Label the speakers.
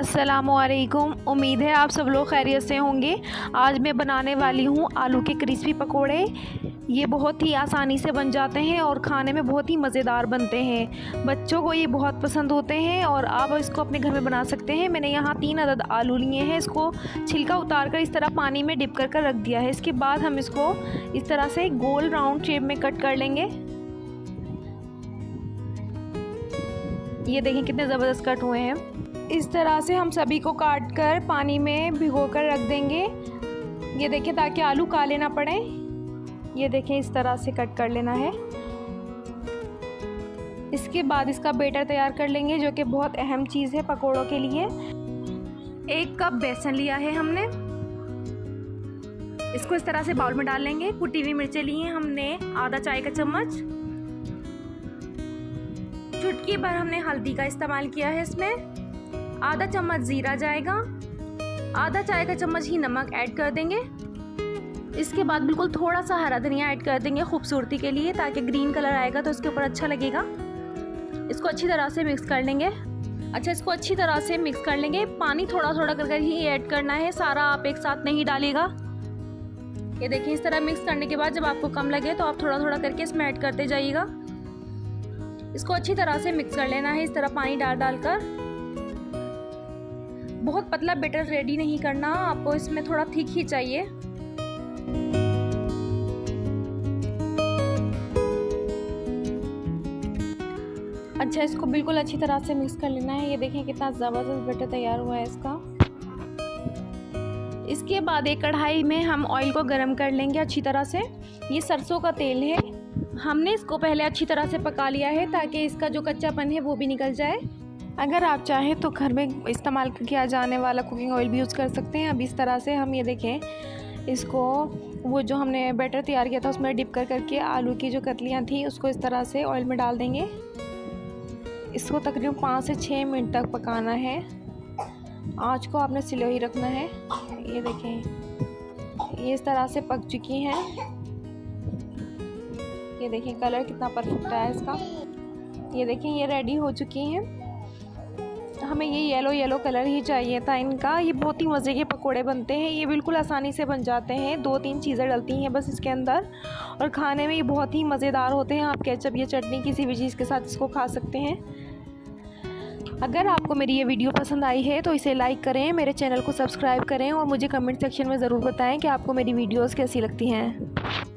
Speaker 1: अस्सलामु अलैकुम। उम्मीद है आप सब लोग खैरियत से होंगे। आज मैं बनाने वाली हूँ आलू के क्रिस्पी पकोड़े। ये बहुत ही आसानी से बन जाते हैं और खाने में बहुत ही मज़ेदार बनते हैं। बच्चों को ये बहुत पसंद होते हैं और आप इसको अपने घर में बना सकते हैं। मैंने यहाँ 3 अदद आलू लिए हैं। इसको छिलका उतार कर इस तरह पानी में डिप कर रख दिया है। इसके बाद हम इसको इस तरह से गोल राउंड शेप में कट कर लेंगे। ये देखें कितने ज़बरदस्त कट हुए हैं। इस तरह से हम सभी को काट कर पानी में भिगो कर रख देंगे। ये देखें ताकि आलू काले ना पड़े। ये देखें इस तरह से कट कर लेना है। इसके बाद इसका बेटर तैयार कर लेंगे जो कि बहुत अहम चीज़ है पकोड़ों के लिए। 1 कप बेसन लिया है हमने। इसको इस तरह से बाउल में डाल लेंगे। कुटी हुई मिर्चें ली हैं हमने आधा चाय का चम्मच। चुटकी भर हमने हल्दी का इस्तेमाल किया है। इसमें आधा चम्मच जीरा जाएगा। आधा चाय का चम्मच ही नमक ऐड कर देंगे। इसके बाद बिल्कुल थोड़ा सा हरा धनिया ऐड कर देंगे खूबसूरती के लिए, ताकि ग्रीन कलर आएगा तो इसके ऊपर अच्छा लगेगा। इसको अच्छी तरह से मिक्स कर लेंगे। इसको अच्छी तरह से मिक्स कर लेंगे। पानी थोड़ा थोड़ा कर ही ऐड करना है, सारा आप एक साथ नहीं डालिएगा। ये देखिए इस तरह मिक्स करने के बाद जब आपको कम लगे तो आप थोड़ा थोड़ा करके इसमें ऐड करते जाइएगा। इसको अच्छी तरह से मिक्स कर लेना है इस तरह पानी डाल कर। बहुत पतला बैटर रेडी नहीं करना, आपको इसमें थोड़ा थिक ही चाहिए। इसको बिल्कुल अच्छी तरह से मिक्स कर लेना है। ये देखें कितना ज़बरदस्त बैटर तैयार हुआ है इसका। इसके बाद एक कढ़ाई में हम ऑयल को गरम कर लेंगे अच्छी तरह से। ये सरसों का तेल है। हमने इसको पहले अच्छी तरह से पका लिया है ताकि इसका जो कच्चापन है वो भी निकल जाए। अगर आप चाहें तो घर में इस्तेमाल किया जाने वाला कुकिंग ऑयल भी यूज़ कर सकते हैं। अब इस तरह से हम ये देखें इसको वो जो हमने बैटर तैयार किया था उसमें डिप करके आलू की जो कतलियाँ थी उसको इस तरह से ऑयल में डाल देंगे। इसको तकरीबन 5 से 6 मिनट तक पकाना है। आँच को आपने स्लो ही रखना है। ये देखें ये इस तरह से पक चुकी हैं। ये देखें कलर कितना परफेक्ट आया है इसका। ये देखें ये रेडी हो चुकी हैं। हमें ये येलो कलर ही चाहिए था इनका। ये बहुत ही मज़े के पकोड़े बनते हैं। ये बिल्कुल आसानी से बन जाते हैं। 2-3 चीज़ें डलती हैं बस इसके अंदर और खाने में ये बहुत ही मज़ेदार होते हैं। आप केचप या चटनी किसी भी चीज़ के साथ इसको खा सकते हैं। अगर आपको मेरी ये वीडियो पसंद आई है तो इसे लाइक करें, मेरे चैनल को सब्सक्राइब करें और मुझे कमेंट सेक्शन में ज़रूर बताएं कि आपको मेरी वीडियोस कैसी लगती हैं।